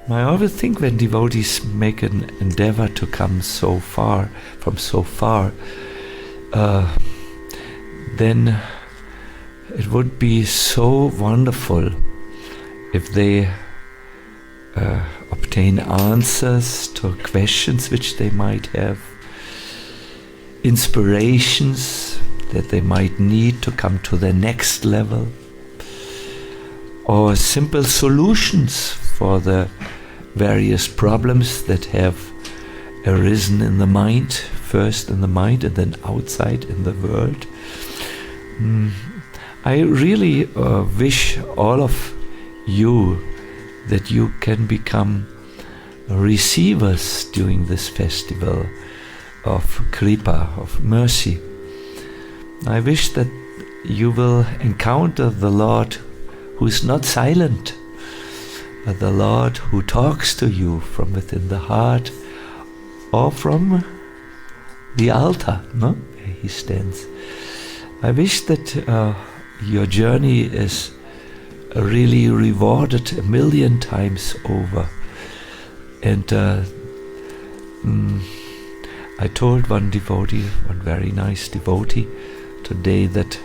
I always think when devotees make an endeavor to come so far, from so far, then it would be so wonderful if they obtain answers to questions which they might have, inspirations that they might need to come to the next level, or simple solutions for the various problems that have arisen in the mind, first in the mind and then outside in the world. I really wish all of you that you can become receivers during this festival of Kripa, of mercy. I wish that you will encounter the Lord who is not silent, the Lord who talks to you from within the heart or from the altar, no? Where he stands. I wish that your journey is really rewarded 1,000,000 times over. And I told one devotee, one very nice devotee today, that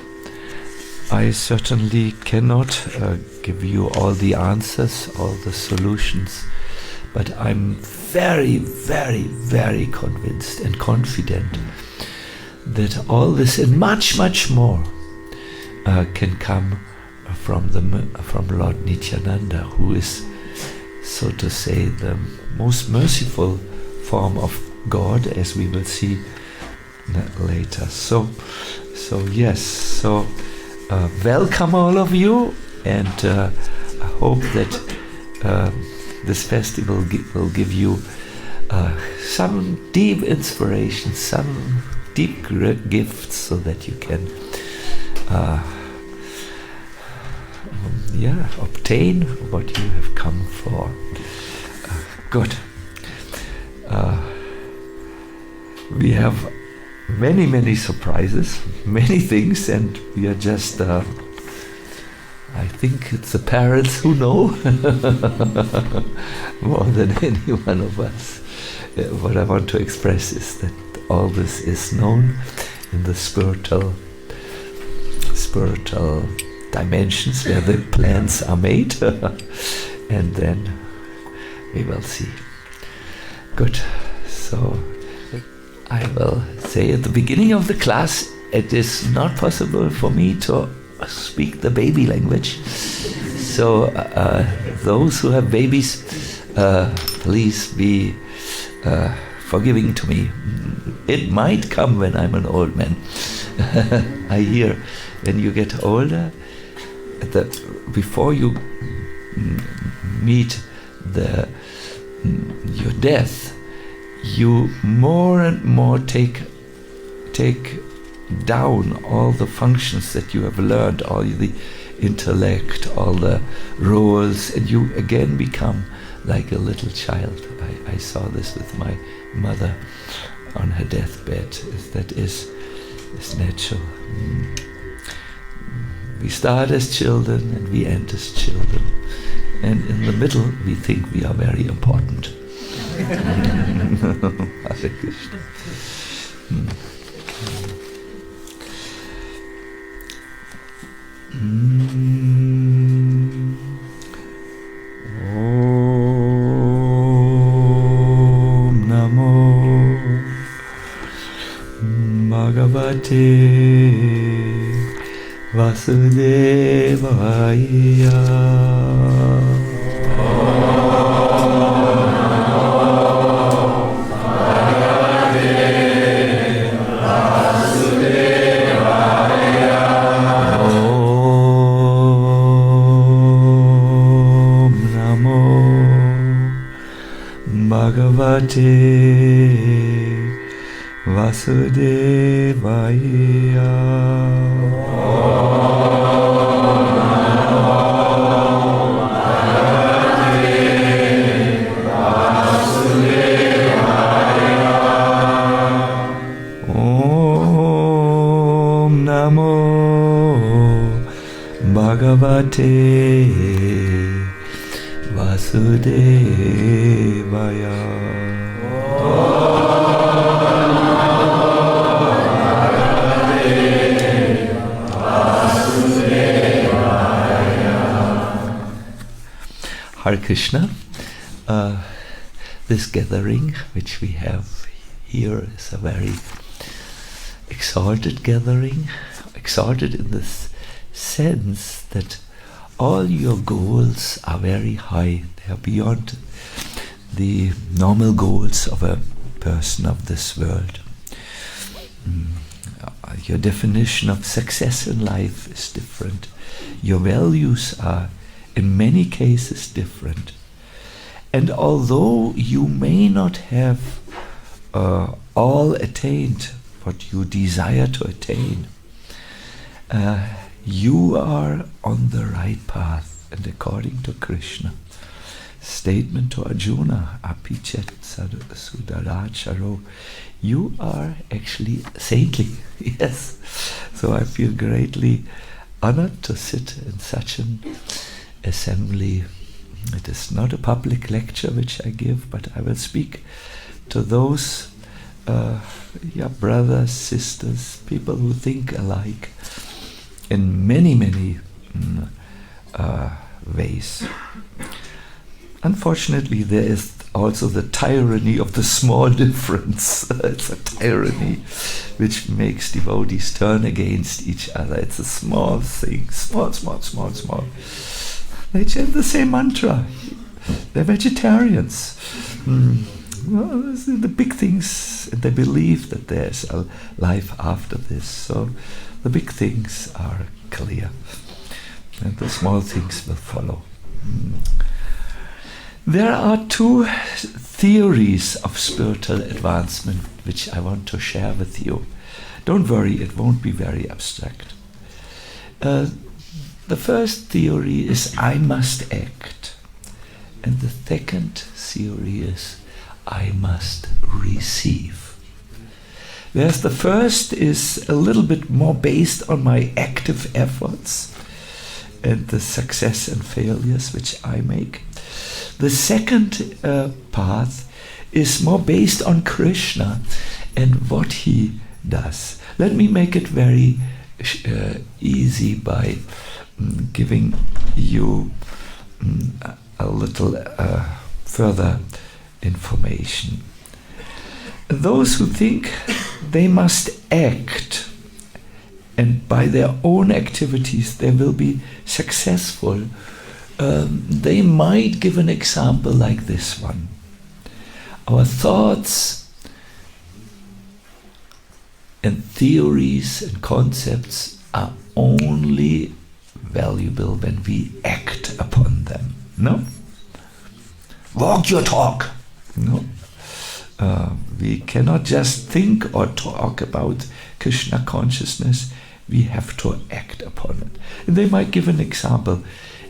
I certainly cannot give you all the answers, all the solutions, but I'm very, very, very convinced and confident that all this and much, much more can come from Lord Nityananda, who is, so to say, the most merciful form of God, as we will see later. So yes. Welcome all of you, and I hope that this festival will give you some deep inspiration, some deep gifts, so that you can obtain what you have come for. Good. We have many, many surprises, many things, and we are just, I think it's the parents who know more than any one of us. What I want to express is that all this is known in the spiritual dimensions where the plans are made, and then we will see. Good. So I will say at the beginning of the class, it is not possible for me to speak the baby language. So those who have babies, please be forgiving to me. It might come when I'm an old man. I hear when you get older, before you meet your death, you more and more take down all the functions that you have learned, all the intellect, all the roles, and you again become like a little child. I saw this with my mother on her deathbed. That is natural. We start as children and we end as children, and in the middle we think we are very important. Hare Krishna. Om Namo Bhagavate Vasudevaya. Bhagavate Vasudevaya. Om Namo Bhagavate Vasudevaya. Hare Krishna. This gathering which we have here is a very exalted gathering, exalted in the sense that all your goals are very high. They are beyond the normal goals of a person of this world. Your definition of success in life is different. Your values are in many cases different. And although you may not have all attained what you desire to attain, you are on the right path. And according to Krishna, statement to Arjuna, apichet sudaracharo, you are actually saintly. Yes. So I feel greatly honored to sit in such an assembly. It is not a public lecture which I give, but I will speak to those brothers, sisters, people who think alike in many, many ways. Unfortunately, there is also the tyranny of the small difference. It's a tyranny which makes devotees turn against each other. It's a small thing, small. They chant the same mantra. They're vegetarians. Well, the big things, they believe that there's a life after this. So the big things are clear, and the small things will follow. There are two theories of spiritual advancement which I want to share with you. Don't worry, it won't be very abstract. The first theory is I must act, and the second theory is I must receive. Whereas the first is a little bit more based on my active efforts and the success and failures which I make. The second path is more based on Krishna and what he does. Let me make it very easy by giving you a little further information. Those who think they must act and by their own activities they will be successful, they might give an example like this one. Our thoughts and theories and concepts are only valuable when we act upon them. No? Walk your talk. No? We cannot just think or talk about Krishna consciousness. We have to act upon it. And they might give an example.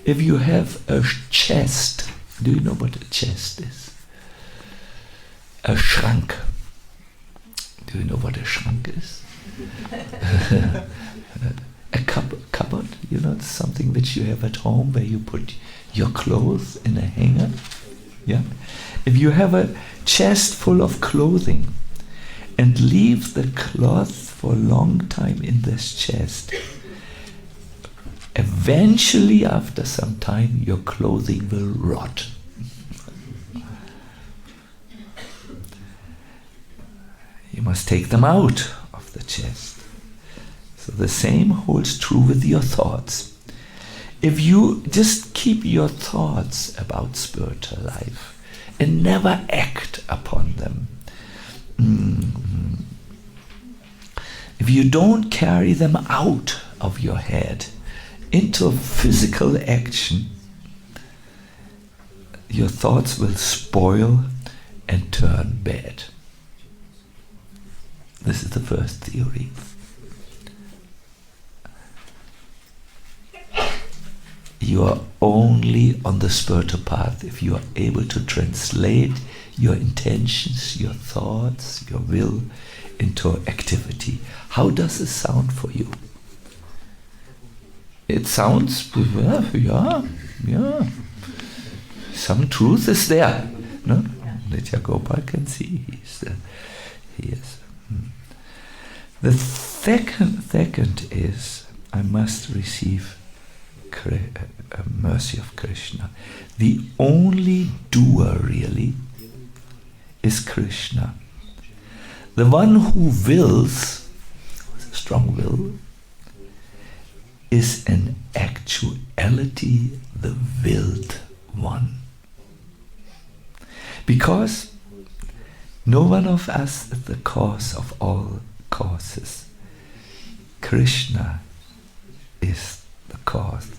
If you have a chest, do you know what a chest is? A shrunk. Do you know what a shrunk is? A cupboard, you know, something which you have at home where you put your clothes in a hanger. Yeah. If you have a chest full of clothing and leave the cloth for a long time in this chest, eventually after some time your clothing will rot. You must take them out of the chest. So the same holds true with your thoughts. If you just keep your thoughts about spiritual life and never act upon them, if you don't carry them out of your head into physical action, your thoughts will spoil and turn bad. This is the first theory. You are only on the spiritual path if you are able to translate your intentions, your thoughts, your will into activity. How does this sound for you? It sounds, yeah. some truth is there. No? Nitya Gopal can see he is. The second is, I must receive mercy of Krishna. The only doer really is Krishna. The one who wills, with a strong will, is in actuality the willed one. Because no one of us is the cause of all causes. Krishna is the cause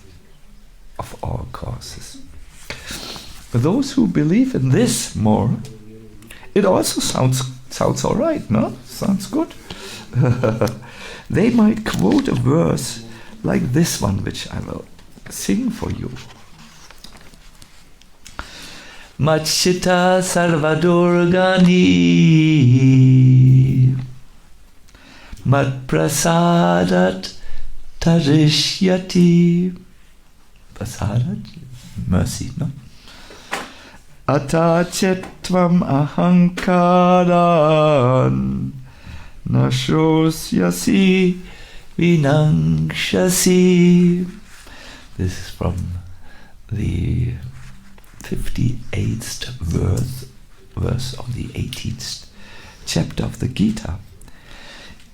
of all causes. For those who believe in this more, it also sounds all right, no? Sounds good. They might quote a verse like this one, which I will sing for you. Machita sarvadurgani mat prasadat tarishyati. Prasadat, mercy, no? Atachetvam ahankaran nashosyasi vinangshasi. This is from the 58th verse of the 18th chapter of the Gita.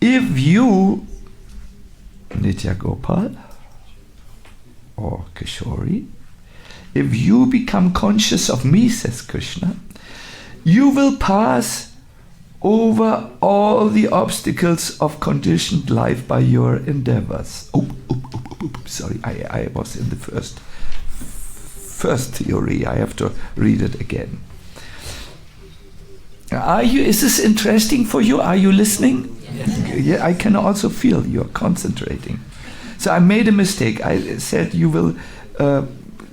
If you, Nitya Gopal or Kishori, if you become conscious of me, says Krishna, you will pass over all the obstacles of conditioned life by your endeavors. Sorry, I was in the first theory. I have to read it again. Is this interesting for you? Are you listening? Yes. Yeah, I can also feel you're concentrating. So I made a mistake. I said you will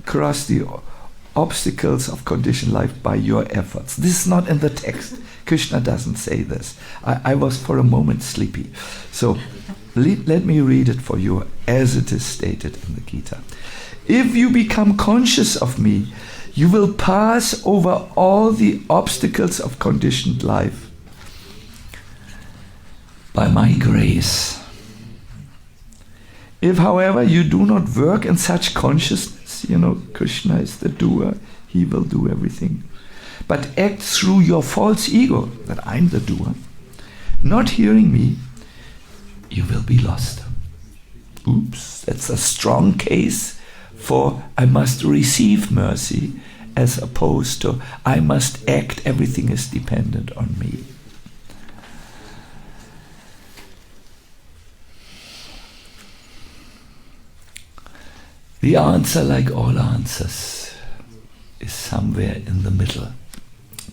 cross the obstacles of conditioned life by your efforts. This is not in the text. Krishna doesn't say this. I was for a moment sleepy. So let me read it for you as it is stated in the Gita. If you become conscious of me, you will pass over all the obstacles of conditioned life by my grace. If, however, you do not work in such consciousness, Krishna is the doer, he will do everything, but act through your false ego, that I'm the doer, not hearing me, you will be lost. Oops, that's a strong case for I must receive mercy, as opposed to I must act, everything is dependent on me. The answer, like all answers, is somewhere in the middle.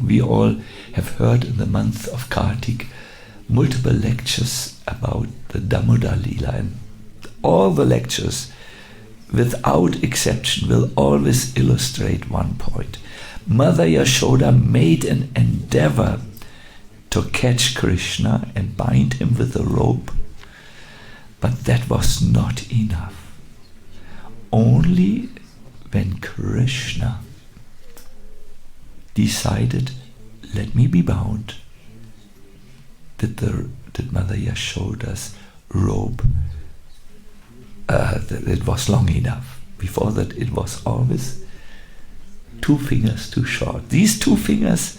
We all have heard in the month of Kartik multiple lectures about the Damodar Leela, and all the lectures, without exception, will always illustrate one point. Mother Yashoda made an endeavor to catch Krishna and bind him with a rope, but that was not enough. Only when Krishna decided, let me be bound, did Mother Yashoda's rope, it was long enough. Before that, it was always 2 fingers too short. These 2 fingers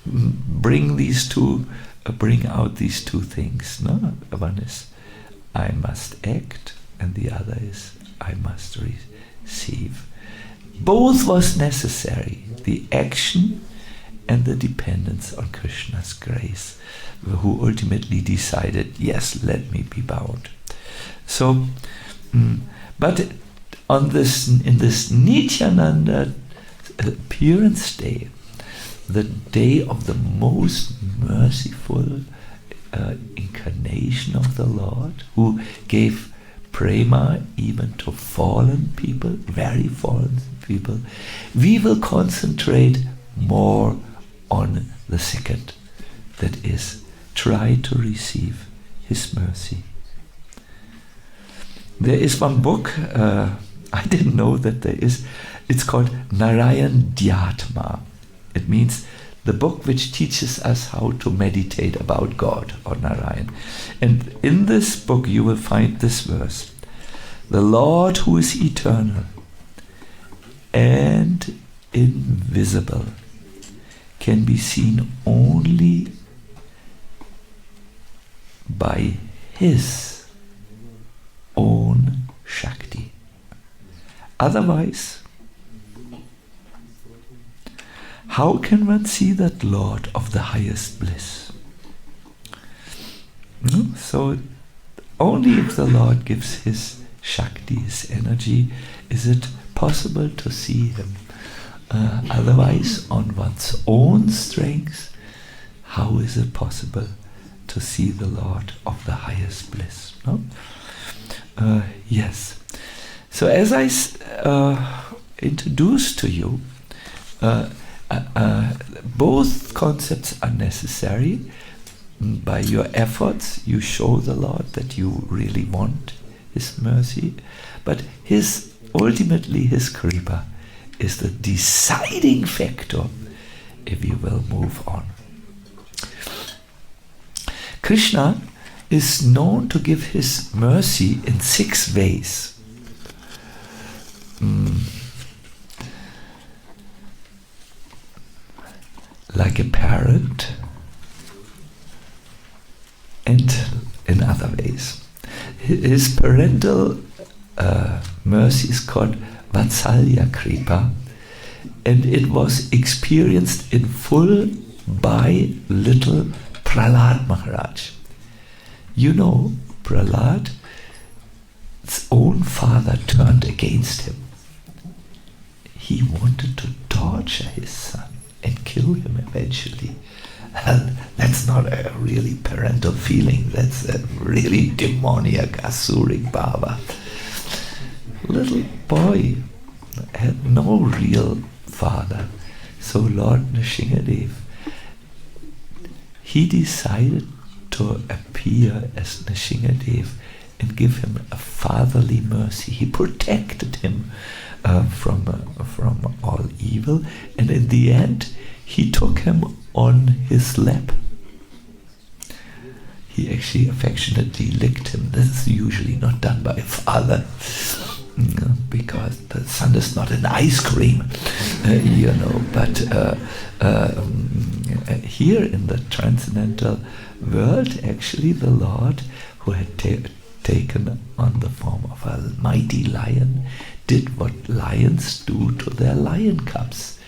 bring out these 2 things. No, one is I must act, and the other is I must receive. Both was necessary, the action and the dependence on Krishna's grace, who ultimately decided, yes, let me be bound. So, but in this Nityananda appearance day, the day of the most merciful incarnation of the Lord, who gave prema even to fallen people, very fallen people, we will concentrate more on the second, that is, try to receive his mercy. There is one book I didn't know that there is. It's called Narayan Dhyatma. It means the book which teaches us how to meditate about God or Narayan. And in this book you will find this verse. The Lord who is eternal and invisible can be seen only by His own Shakti. Otherwise, how can one see that Lord of the highest bliss? So only if the Lord gives His Shakti, His energy, is it possible to see Him. Otherwise, on one's own strength, how is it possible to see the Lord of the highest bliss? No? Yes. So as I introduced to you, both concepts are necessary. By your efforts, you show the Lord that you really want His mercy, but ultimately His kripa is the deciding factor if you will move on. Krishna is known to give His mercy in 6 ways. Like a parent, and in other ways. His parental mercy is called Vatsalya Kripa, and it was experienced in full by little Prahlad Maharaj. You know, Prahlad's own father turned against him. He wanted to torture his son and kill him eventually. And that's not a really parental feeling, that's a really demoniac, asuric bhava. Little boy had no real father. So Lord Nrsimhadev, he decided to appear as Nrsimhadev and give him a fatherly mercy. He protected him from all evil, and in the end he took him on his lap. He actually affectionately licked him. This is usually not done by a father, because the son is not an ice cream, but here in the transcendental world, actually the Lord, who had taken on the form of a mighty lion, did what lions do to their lion cubs.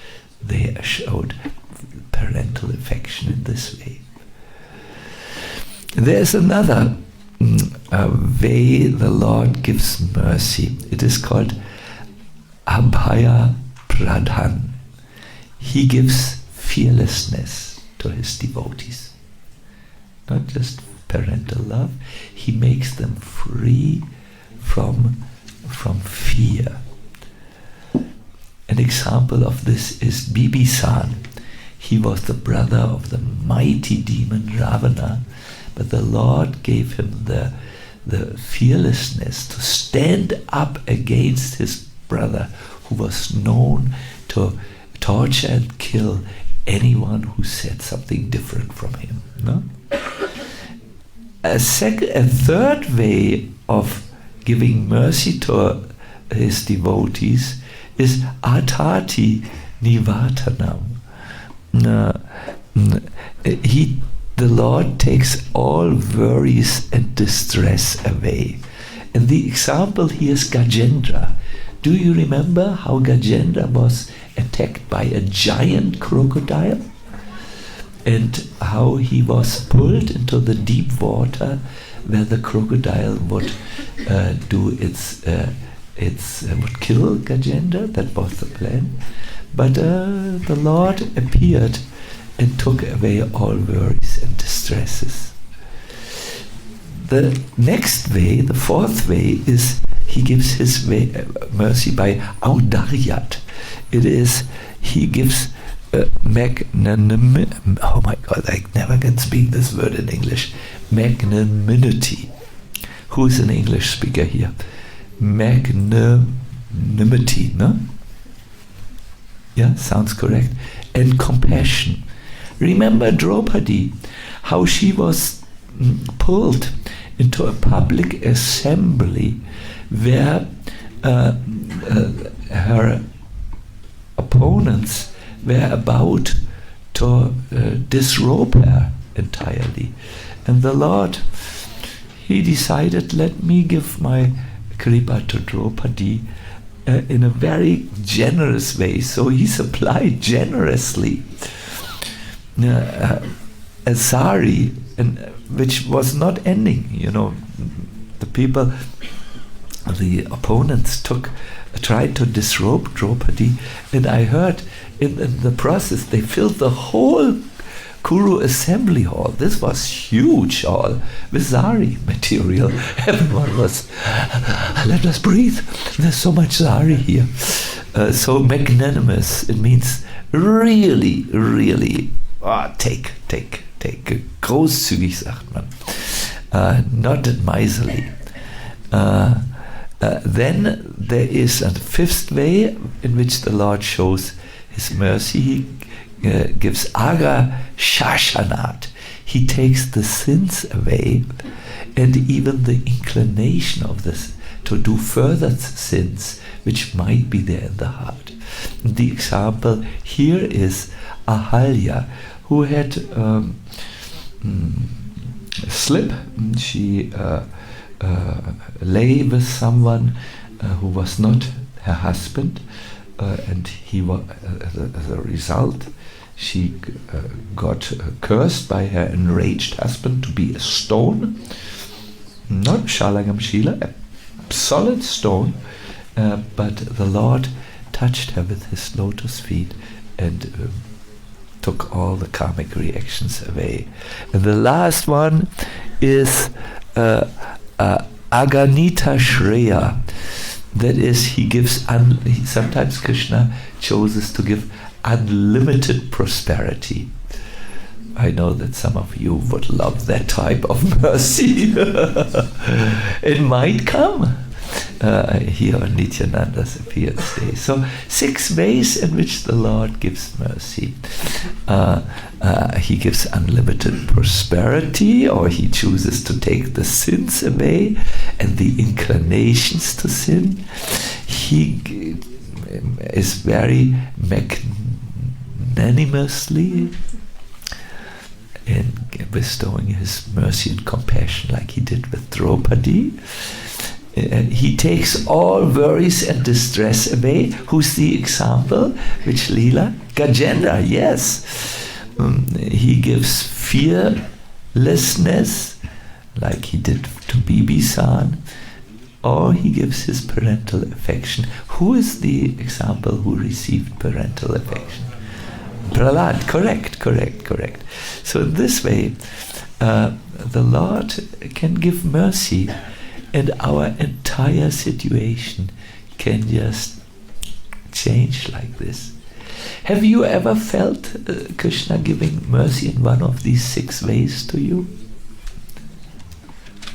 They showed parental affection in this way. There's another way the Lord gives mercy. It is called Abhaya Pradhan. He gives fearlessness to His devotees. Not just parental love, He makes them free from fear. An example of this is Bibhisan. He was the brother of the mighty demon Ravana, but the Lord gave him the fearlessness to stand up against his brother, who was known to torture and kill anyone who said something different from him. No? A third way of giving mercy to His devotees is Atati Nivatanam. The Lord takes all worries and distress away. And the example here is Gajendra. Do you remember how Gajendra was attacked by a giant crocodile? And how he was pulled into the deep water where the crocodile would would kill Gajendra. That was the plan. But the Lord appeared and took away all worries and distresses. The next way, the fourth way, is He gives His mercy by Audaryat. It is, He gives magnanimity. Oh my God, I never can speak this word in English. Magnanimity. Who is an English speaker here? Magnanimity. equanimity, no? Yeah, sounds correct. And compassion. Remember Draupadi, how she was pulled into a public assembly where her opponents were about to disrobe her entirely. And the Lord, he decided, let me give my kripa to Draupadi in a very generous way. So he supplied generously a sari, which was not ending. The people, the opponents tried to disrobe Draupadi, and I heard in the process they filled the whole Kuru assembly hall. This was huge hall with sari material. Everyone was, let us breathe. There's so much sari here. So magnanimous. It means really, really take. Großzügig sagt man. Not miserly. Then there is a fifth way in which the Lord shows His mercy. He gives aga shashanat. He takes the sins away and even the inclination of this to do further sins which might be there in the heart. The example here is Ahalya, who had a slip. She lay with someone who was not her husband, and as a result, she got cursed by her enraged husband to be a stone, not Shalagam Shila, a solid stone, but the Lord touched her with His lotus feet and took all the karmic reactions away. And the last one is Aganita Shreya. That is, he gives, sometimes Krishna chooses to give unlimited prosperity. I know that some of you would love that type of mercy. It might come here on Nityananda's appearance day. So 6 ways in which the Lord gives mercy. He gives unlimited prosperity, or He chooses to take the sins away and the inclinations to sin. He is very magnanimously in bestowing His mercy and compassion, like He did with Draupadi. And He takes all worries and distress away. Who's the example? Which Leela? Gajendra, yes. He gives fearlessness, like He did to Bibi-san, or He gives His parental affection. Who is the example who received parental affection? Prahlad, correct. So in this way, the Lord can give mercy, and our entire situation can just change like this. Have you ever felt Krishna giving mercy in one of these 6 ways to you?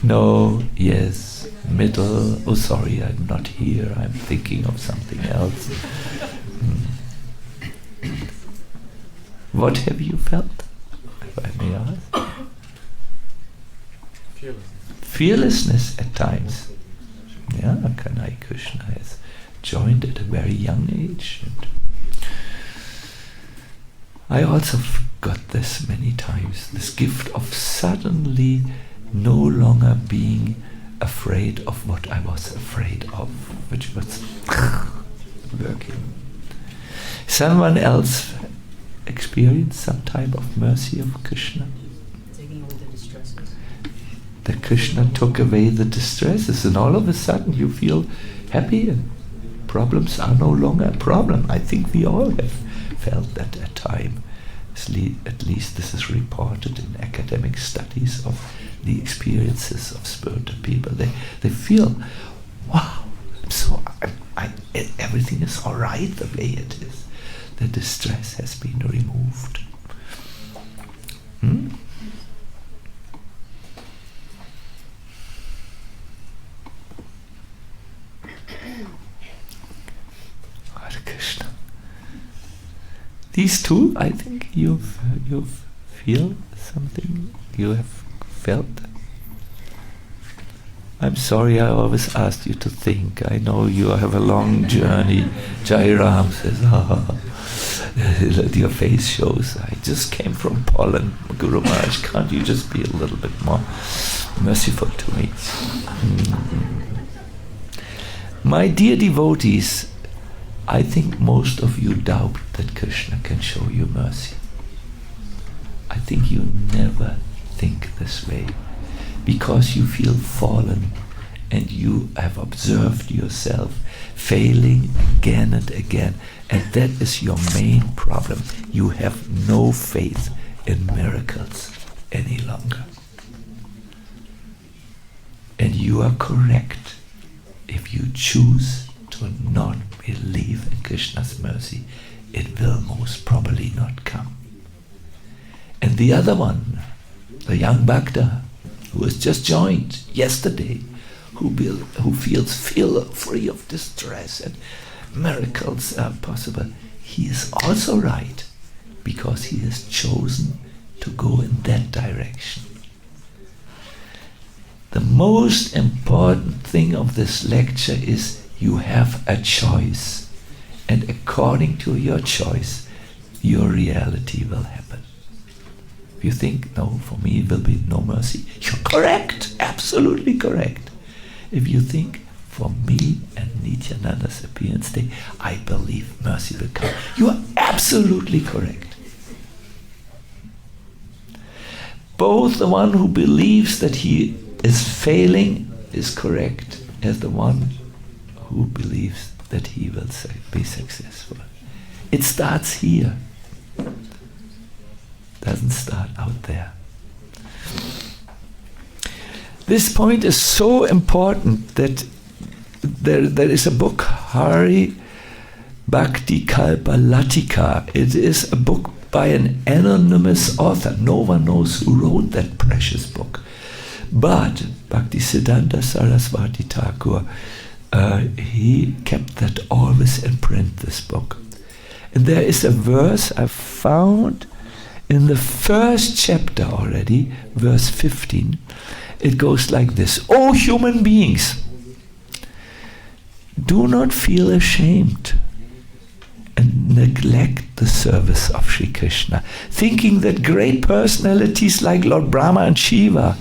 No, yes, middle, oh sorry, I'm not here, I'm thinking of something else. What have you felt, if I may ask? Fearlessness at times. Yeah, Kanai Krishna has joined at a very young age. And I also got this many times, this gift of suddenly no longer being afraid of what I was afraid of, which was working. Someone else experienced some type of mercy of Krishna? Taking away the distresses. That Krishna took away the distresses, and all of a sudden you feel happy and problems are no longer a problem. I think we all have felt that at time. At least this is reported in academic studies of the experiences of spiritual people. They feel, wow, everything is all right the way it is. The distress has been removed. These two, I think you feel something you have felt. I'm sorry I always asked you to think. I know you have a long journey. Jai Ram says, your face shows. I just came from Poland, Guru Maharaj. Can't you just be a little bit more merciful to me? My dear devotees, I think most of you doubt that Krishna can show you mercy. I think you never think this way because you feel fallen and you have observed yourself failing again and again, and that is your main problem. You have no faith in miracles any longer. And you are correct if you choose to not believe in Krishna's mercy. It will most probably not come. And the other one, the young Bhakta, who has just joined yesterday, who feels free of distress and miracles are possible, he is also right because he has chosen to go in that direction. The most important thing of this lecture is you have a choice, and according to your choice, your reality will happen. If you think, no, for me will be no mercy, you're correct, absolutely correct. If you think, for me and Nityananda's appearance day, I believe mercy will come, you are absolutely correct. Both the one who believes that he is failing is correct, as the one who believes that he will be successful. It starts here. Doesn't start out there. This point is so important that there is a book, Hari Bhakti Kalpa Latika. It is a book by an anonymous author. No one knows who wrote that precious book. But Bhaktisiddhanta Saraswati Thakur, he kept that always in print, this book. And there is a verse I found in the first chapter already, verse 15. It goes like this: O human beings, do not feel ashamed and neglect the service of Sri Krishna, thinking that great personalities like Lord Brahma and Shiva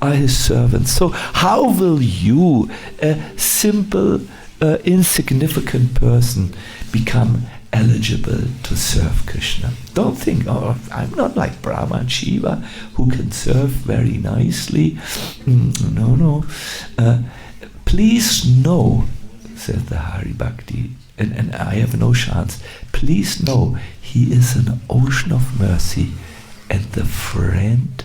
are his servants. So how will you, a simple, insignificant person, become eligible to serve Krishna? Don't think, oh, I'm not like Brahma and Shiva who can serve very nicely. No. Please know, says the Hari Bhakti, and I have no chance. Please know he is an ocean of mercy and the friend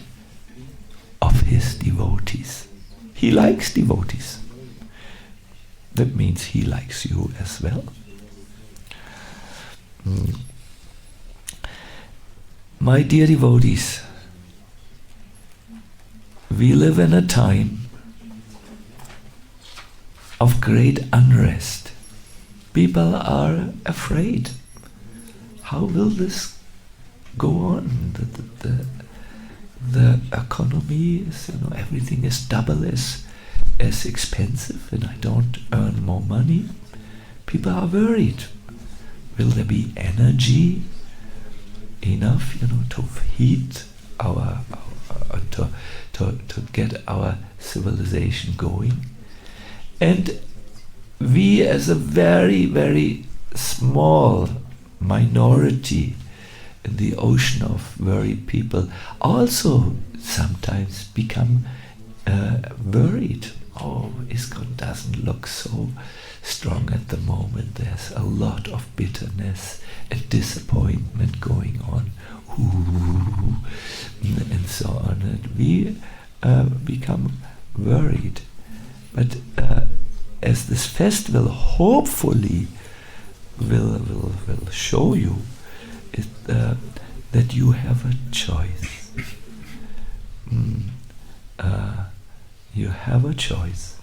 of his devotees. He likes devotees. That means he likes you as well. My dear devotees, we live in a time of great unrest. People are afraid. How will this go on? The economy is, everything is double as expensive, and I don't earn more money. People are worried. Will there be energy enough, to heat to get our civilization going? And we, as a very, very small minority in the ocean of worried people, also sometimes become worried. Oh, ISKCON doesn't look so strong at the moment. There's a lot of bitterness and disappointment going on. Ooh, and so on. And we become worried. But as this festival hopefully will show you, that you have a choice. You have a choice.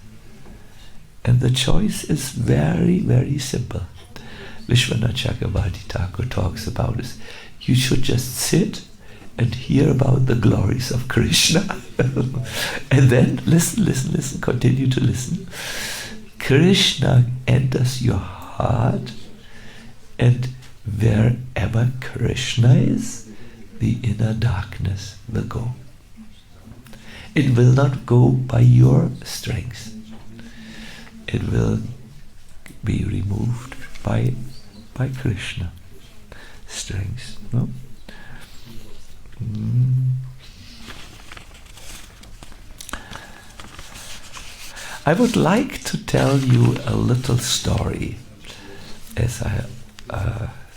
And the choice is very, very simple. Vishwanath Chakravarti Thakur talks about is you should just sit and hear about the glories of Krishna. And then listen, continue to listen. Krishna enters your heart, and wherever Krishna is, the inner darkness will go. It will not go by your strength. It will be removed by Krishna strength. No? I would like to tell you a little story, as I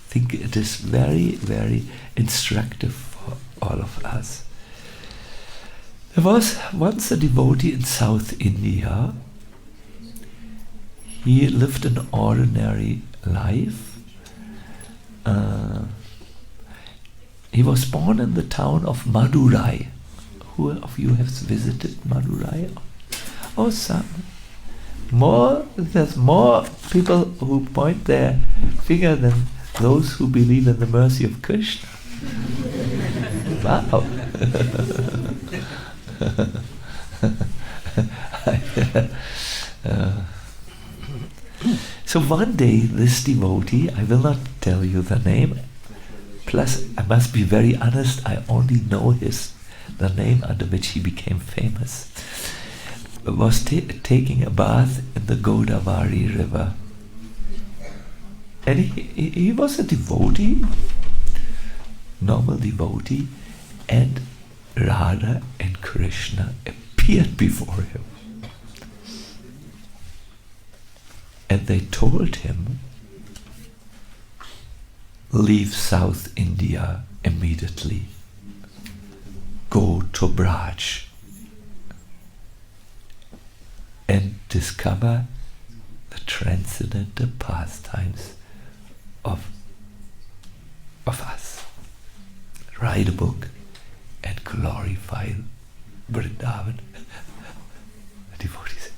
think it is very, very instructive for all of us. There was once a devotee in South India. He lived an ordinary life. He was born in the town of Madurai. Who of you has visited Madurai? Oh, some. There's more people who point their finger than those who believe in the mercy of Krishna. Wow. So one day this devotee, I will not tell you the name, plus I must be very honest, I only know the name under which he became famous, was taking a bath in the Godavari river. And he was a devotee, normal devotee, and Radha and Krishna appeared before him. And they told him, leave South India immediately. Go to Braj and discover the transcendental pastimes of us. Write a book and glorify Vrindavan. The devotee said,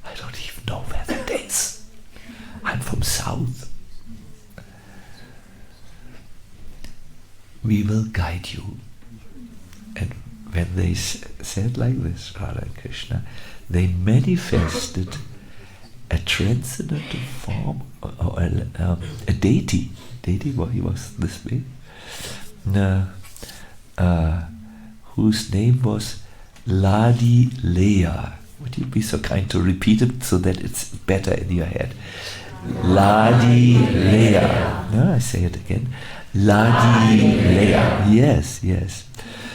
I don't even know where that is. I'm from South. We will guide you. And when they said like this, Radha and Krishna, they manifested a transcendental form, or a deity. Well, he was this big, whose name was Ladi Leia. Would you be so kind to repeat it so that it's better in your head? Ladi Leia. No, I say it again. Ladi Leia. Yes.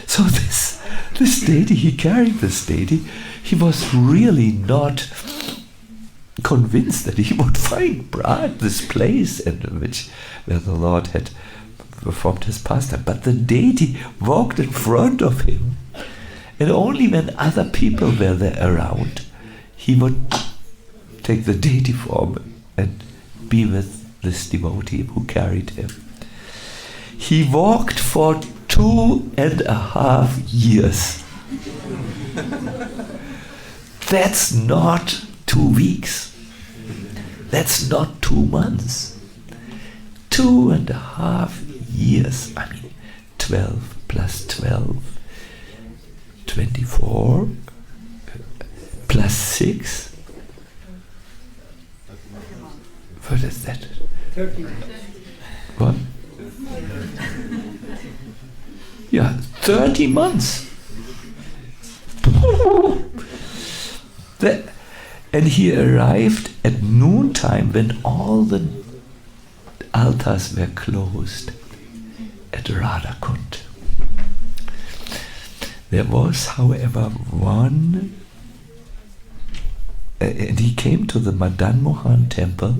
So this deity, he carried this deity. He was really not convinced that he would find Braj, this place where the Lord had performed his pastime. But the deity walked in front of him, and only when other people were there around, he would take the deity form and be with this devotee who carried him. He walked for 2.5 years. That's not 2 weeks. That's not 2 months. 2.5 years. I mean, 12 plus 12, 24, plus 6. What is that? 30. What? Yeah, 30 months. And he arrived at noontime when all the altars were closed at Radhakund. There was, however, one, and he came to the Madan Mohan temple,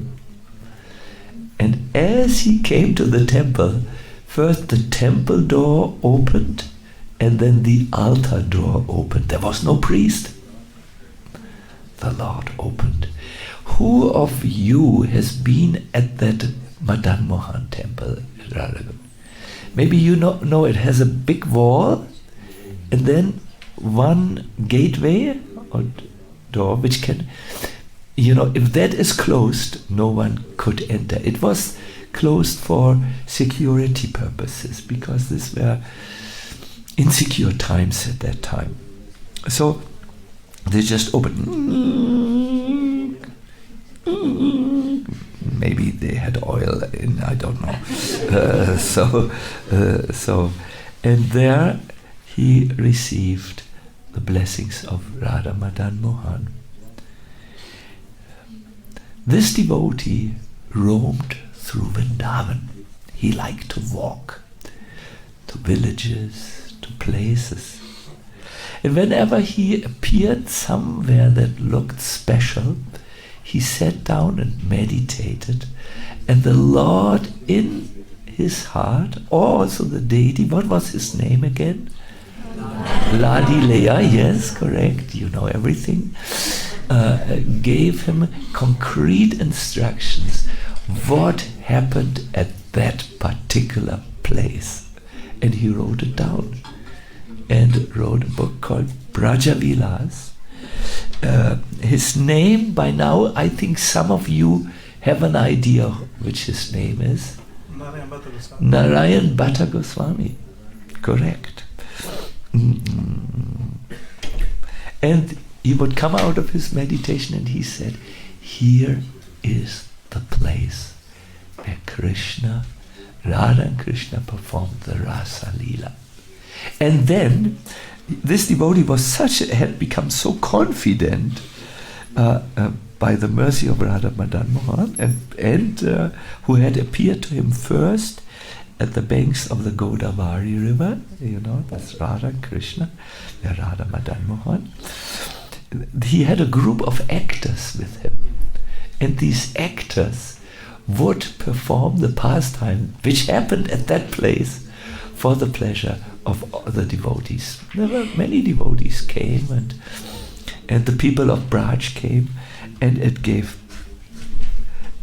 and as he came to the temple, first the temple door opened, and then the altar door opened. There was no priest. The Lord opened. Who of you has been at that Madan Mohan temple? Maybe you know it has a big wall, and then one gateway or door which can if that is closed, no one could enter. It was closed for security purposes because these were insecure times at that time. So they just opened. Maybe they had oil in, I don't know. So, and there he received the blessings of Radha Madan Mohan. This devotee roamed through Vrindavan. He liked to walk to villages, to places. And whenever he appeared somewhere that looked special, he sat down and meditated. And the Lord in his heart, or also the deity, what was his name again? Ladileya, yes, correct, you know everything. Gave him concrete instructions what happened at that particular place. And he wrote it down and wrote a book called Braja Vilas. His name, by now, I think some of you have an idea which his name is. Narayan Bhatta Goswami. Correct. And he would come out of his meditation and he said, here is the place where Krishna, Radha and Krishna performed the Rasa Leela. And then this devotee had become so confident by the mercy of Radha Madan Mohan and who had appeared to him first at the banks of the Godavari river, that's Radha and Krishna, Radha Madan Mohan. He had a group of actors with him, and these actors would perform the pastime which happened at that place for the pleasure of the devotees. There were many devotees came, and the people of Braj came, and it gave.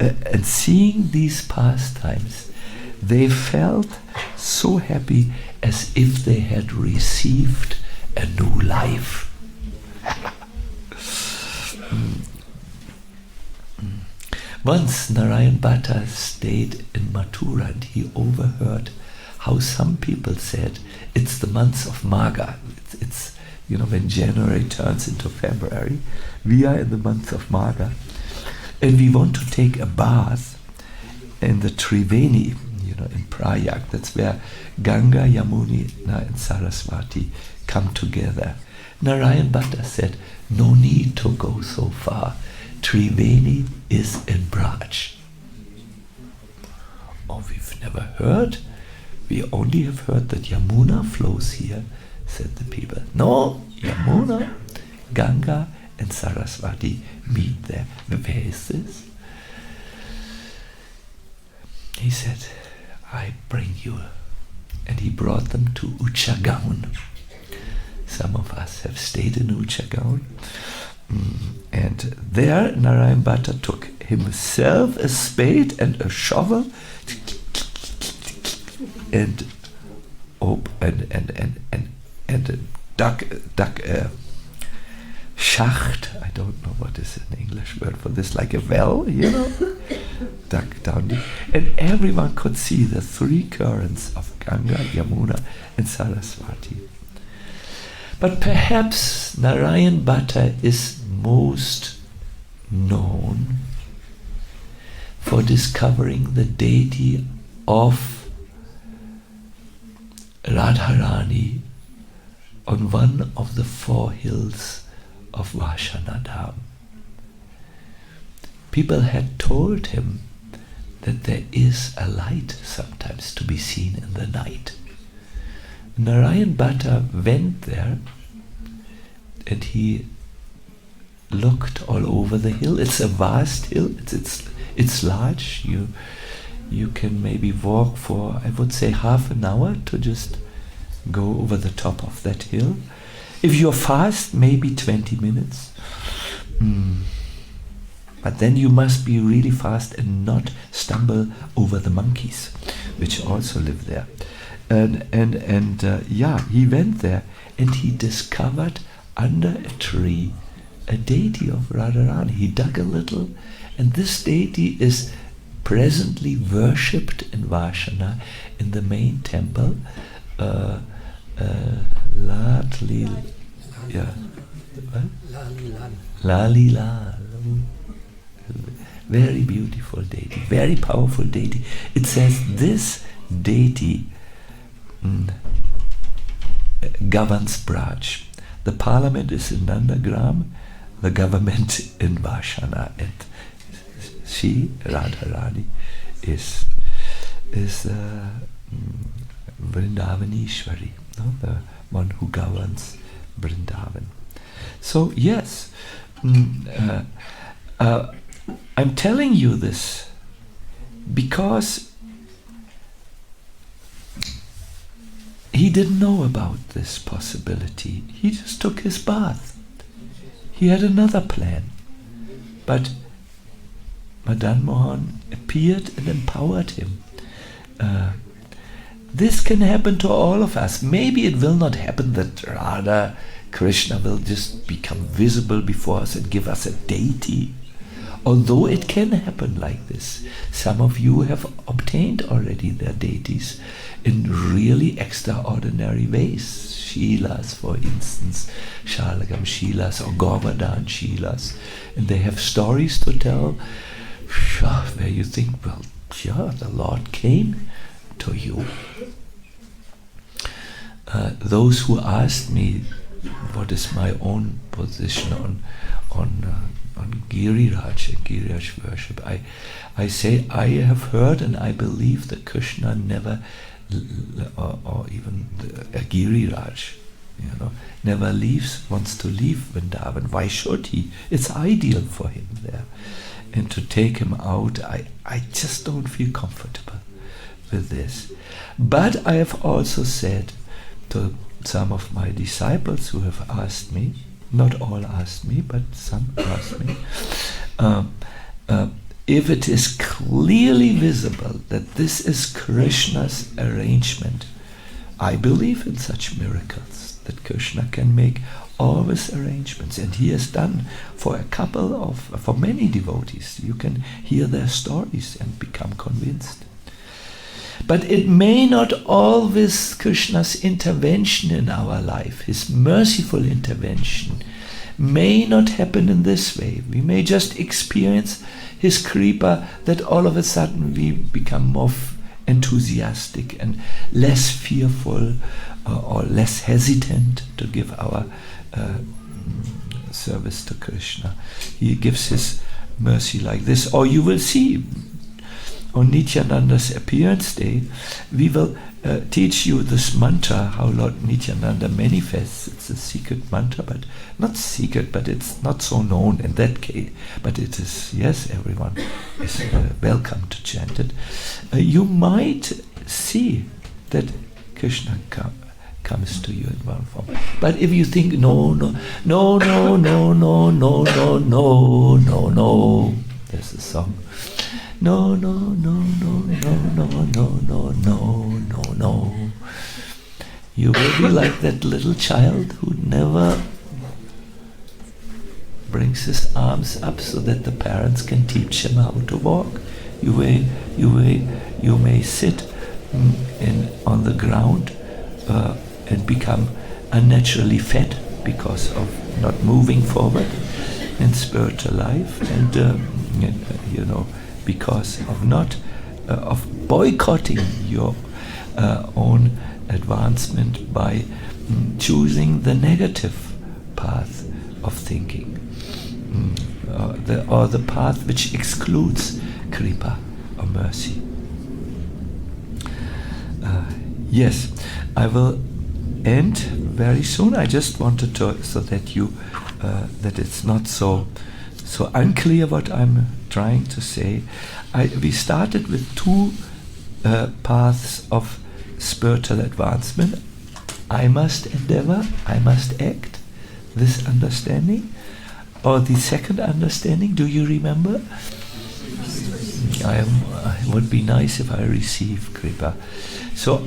And seeing these pastimes, they felt so happy as if they had received a new life. Once Narayan Bhatta stayed in Mathura and he overheard how some people said it's the month of Magha. It's when January turns into February, we are in the month of Magha, and we want to take a bath in the Triveni, in Prayag. That's where Ganga, Yamuna and Saraswati come together. Narayan Bhatta said, no need to go so far. Triveni is in Braj. Oh, we've never heard. We only have heard that Yamuna flows here, said the people. No, Yamuna, Ganga and Saraswati meet there. Where is this? He said, I bring you. And he brought them to Uchagaon. Some of us have stayed in Uchagaon. And there Narayan Bhatta took himself a spade and a shovel and dug a Schacht. I don't know what is an English word for this, like a well, dug down. And everyone could see the three currents of Ganga, Yamuna and Saraswati. But perhaps Narayan Bhatta is most known for discovering the deity of Radharani on one of the 4 hills of Vaishnadham. People had told him that there is a light sometimes to be seen in the night. Narayan Bhatta went there and he looked all over the hill. It's a vast hill. It's large. You can maybe walk for, I would say, half an hour to just go over the top of that hill. If you're fast, maybe 20 minutes. But then you must be really fast and not stumble over the monkeys, which also live there. He went there and he discovered under a tree a deity of Radharani. He dug a little, and this deity is presently worshipped in Vashana in the main temple. Lalila. Very beautiful deity, very powerful deity. It says this deity governs Braj. The parliament is in Nandagram, the government in Vashana, and she, Radharani, is Vrindavanishwari, no? The one who governs Vrindavan. So yes, I'm telling you this because he didn't know about this possibility. He just took his bath. He had another plan. But Madan Mohan appeared and empowered him. This can happen to all of us. Maybe it will not happen that Radha Krishna will just become visible before us and give us a deity. Although it can happen like this. Some of you have obtained already their deities in really extraordinary ways. Shilas, for instance, Shalagam Shilas or Govardhan Shilas. And they have stories to tell where you think, well, yeah, the Lord came to you. Those who asked me what is my own position on Giriraj and Giriraj worship, I say I have heard and I believe that Krishna never, or even Giriraj, never wants to leave Vrindavan. Why should he? It's ideal for him there. And to take him out, I just don't feel comfortable with this. But I have also said to some of my disciples who have asked me, not all asked me, but some asked me, if it is clearly visible that this is Krishna's arrangement, I believe in such miracles, that Krishna can make all his arrangements, and he has done for for many devotees. You can hear their stories and become convinced. But it may not always Krishna's intervention in our life, his merciful intervention, may not happen in this way. We may just experience his kripa, that all of a sudden we become more enthusiastic and less fearful or less hesitant to give our service to Krishna. He gives his mercy like this. Or you will see on Nityananda's appearance day, we will teach you this mantra, how Lord Nityananda manifests. It's a secret mantra, but not secret, but it's not so known in that case. But it is, yes, everyone is welcome to chant it. You might see that Krishna comes to you in one form. But if you think, no, there's a song. No. You will be like that little child who never brings his arms up so that the parents can teach him how to walk. You may sit on the ground and become unnaturally fat because of not moving forward in spiritual life, and because of not of boycotting your own advancement by choosing the negative path of thinking, or the path which excludes kripa or mercy. Yes, I will end very soon. I just wanted to, so that you that it's not so unclear what I'm trying to say. We started with two paths of spiritual advancement. I must endeavor, I must act, this understanding. Or the second understanding, do you remember? It would be nice if I receive kripa. So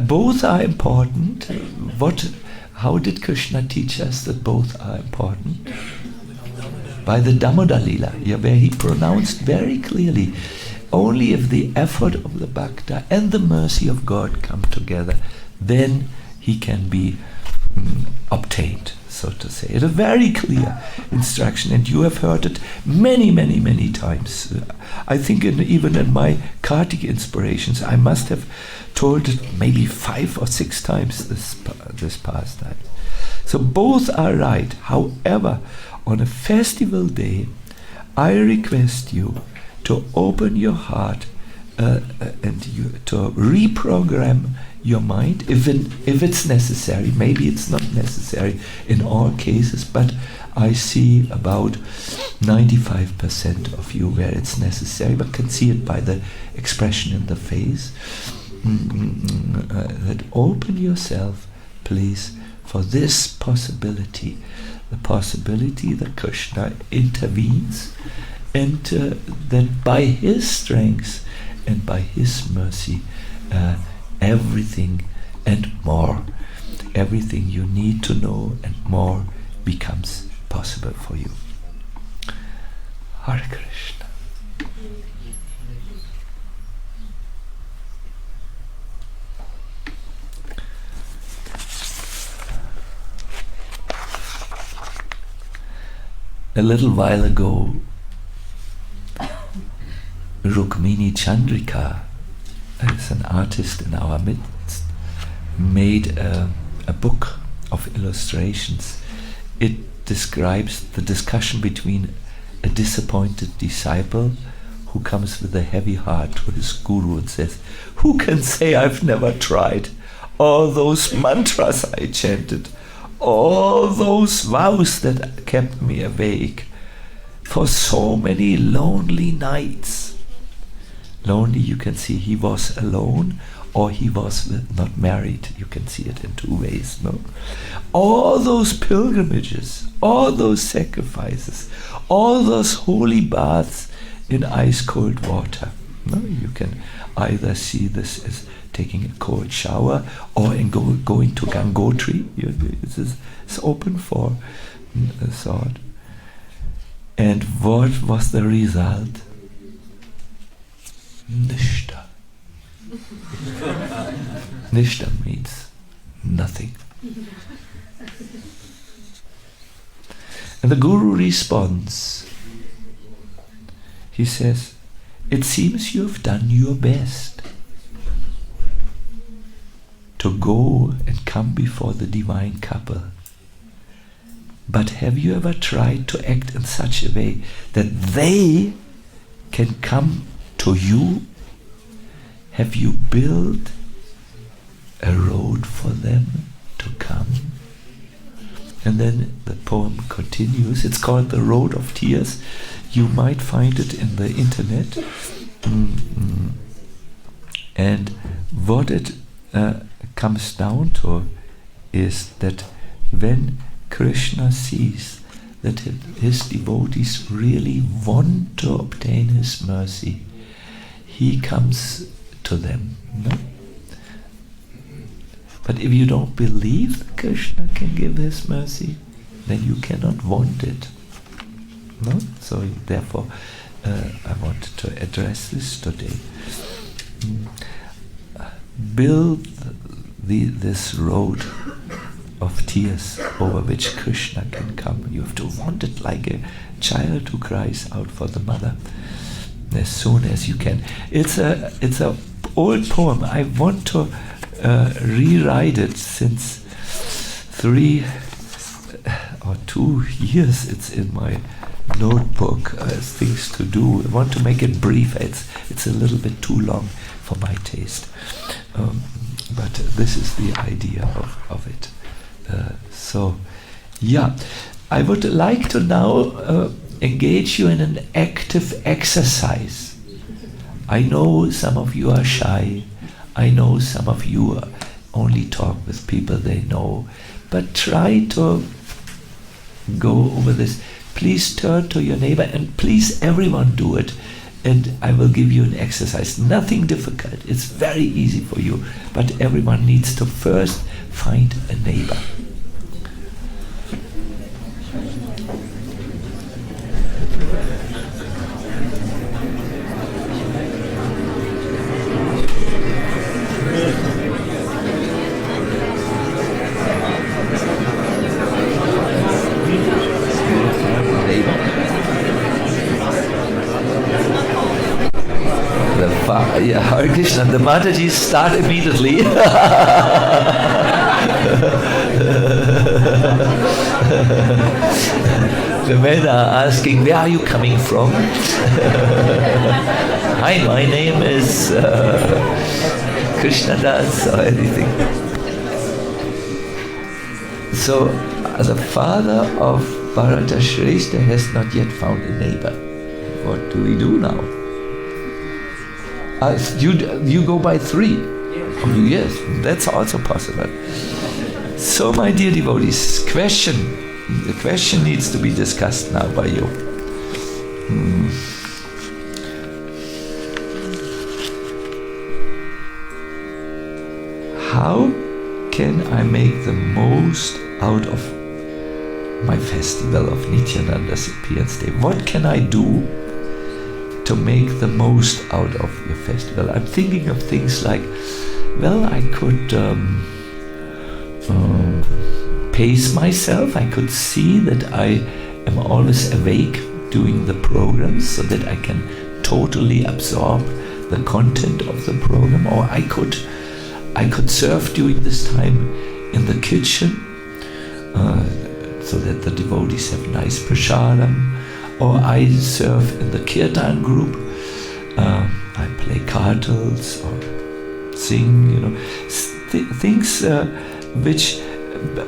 both are important. How did Krishna teach us that both are important? By the Damodar Lila, where he pronounced very clearly, only if the effort of the Bhakta and the mercy of God come together, then he can be obtained, so to say. It's a very clear instruction, and you have heard it many, many, many times. I think even in my Kartik inspirations, I must have told it maybe 5 or 6 times this past time. So both are right. However, on a festival day, I request you to open your heart and to reprogram your mind if it's necessary. Maybe it's not necessary in all cases, but I see about 95% of you where it's necessary, but can see it by the expression in the face. That open yourself, please, for this possibility, the possibility that Krishna intervenes, and that by his strength and by his mercy, everything and more, everything you need to know and more becomes possible for you. Hare Krishna. A little while ago, Rukmini Chandrika, as an artist in our midst, made a book of illustrations. It describes the discussion between a disappointed disciple who comes with a heavy heart to his guru and says, "Who can say I've never tried? All those mantras I chanted, all those vows that kept me awake for so many lonely nights." Lonely, you can see he was alone, or he was not married. You can see it in 2 ways, no? All those pilgrimages, all those sacrifices, all those holy baths in ice-cold water. No? You can either see this as taking a cold shower or in going to Gangotri. It's open for thought. And what was the result? Nishta. Nishta means nothing. And the Guru responds. He says, "It seems you have done your best to go and come before the divine couple. But have you ever tried to act in such a way that they can come to you? Have you built a road for them to come?" And then the poem continues. It's called The Road of Tears. You might find it in the internet. And what it comes down to is that when Krishna sees that his devotees really want to obtain his mercy, he comes to them. No? But if you don't believe that Krishna can give his mercy, then you cannot want it. No? So therefore, I wanted to address this today. Build this road of tears over which Krishna can come. You have to want it like a child who cries out for the mother as soon as you can. It's a old poem. I want to rewrite it since 3 or 2 years. It's in my notebook as things to do. I want to make it brief. It's a little bit too long for my taste. But this is the idea of it. I would like to now engage you in an active exercise. I know some of you are shy. I know some of you only talk with people they know. But try to go over this. Please turn to your neighbor, and please everyone do it. And I will give you an exercise. Nothing difficult. It's very easy for you. But everyone needs to first find a neighbor. Yeah, Hare Krishna. The Matajis start immediately. The men are asking, where are you coming from? Hi, my name is Krishna Das or anything. So, the father of Bharata Shrestha has not yet found a neighbor. What do we do now? You go by 3. Oh, yes, that's also possible. So, my dear devotees, the question needs to be discussed now by you. How can I make the most out of my festival of Nityananda's appearance day? What can I do to make the most out of your festival? I'm thinking of things like, well, I could pace myself. I could see that I am always awake during the program so that I can totally absorb the content of the program. Or I could serve during this time in the kitchen so that the devotees have nice prasadam. Or I serve in the kirtan group. I play kartals or sing, things which,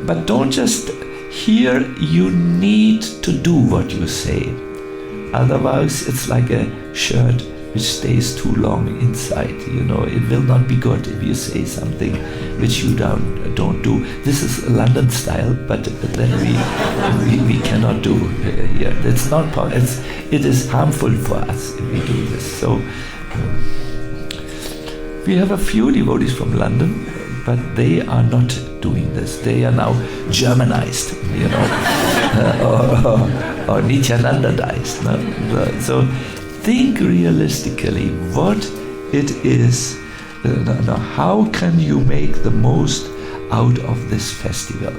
but don't just hear, you need to do what you say. Otherwise, it's like a shirt which stays too long inside. It will not be good if you say something which you don't do. This is London style, but then we cannot do here. That's not possible. It is harmful for us if we do this. So we have a few devotees from London, but they are not doing this. They are now Germanized, or Nityanandized. No? So think realistically what it is. How can you make the most out of this festival?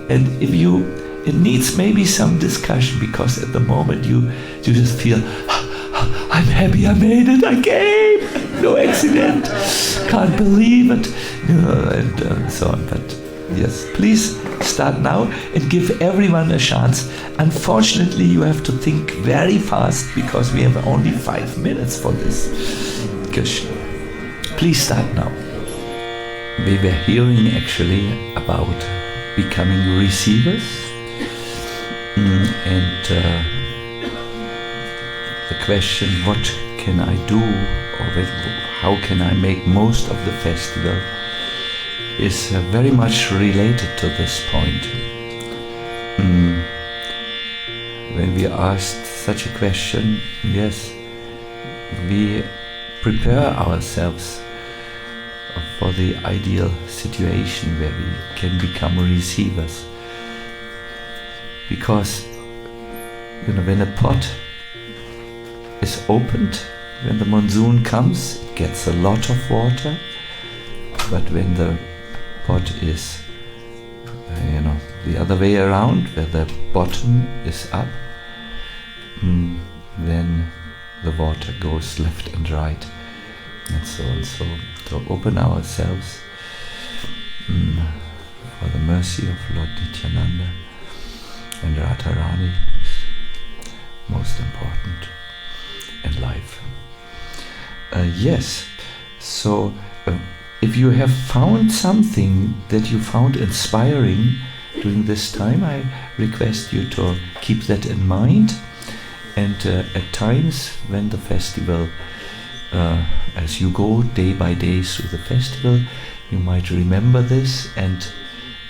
And it needs maybe some discussion, because at the moment you just feel, I'm happy I made it, I came, no accident, can't believe it, and so on. But yes, please start now and give everyone a chance. Unfortunately, you have to think very fast, because we have only 5 minutes for this. Krishna. Please start now. We were hearing actually about becoming receivers, and the question, what can I do, or how can I make most of the festival, is very much related to this point. When we asked such a question, yes, we prepare ourselves for the ideal situation where we can become receivers. Because when a pot is opened, when the monsoon comes, it gets a lot of water, but when the pot is the other way around, where the bottom is up, then the water goes left and right, and so on. So to open ourselves for the mercy of Lord Nityananda and Radharani is most important in life. Yes, so if you have found something that you found inspiring during this time, I request you to keep that in mind. And at times when the festival, as you go day by day through the festival, you might remember this, and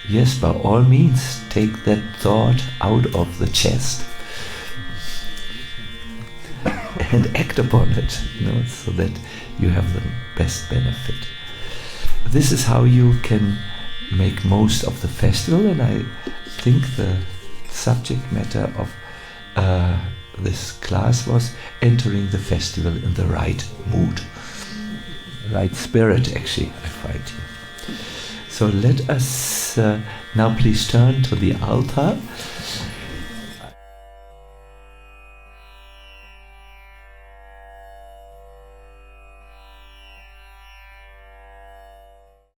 yes, by all means, take that thought out of the chest and act upon it, so that you have the best benefit. This is how you can make most of the festival, and I think the subject matter of this class was entering the festival in the right mood, right spirit, actually, I find here. So let us now please turn to the altar.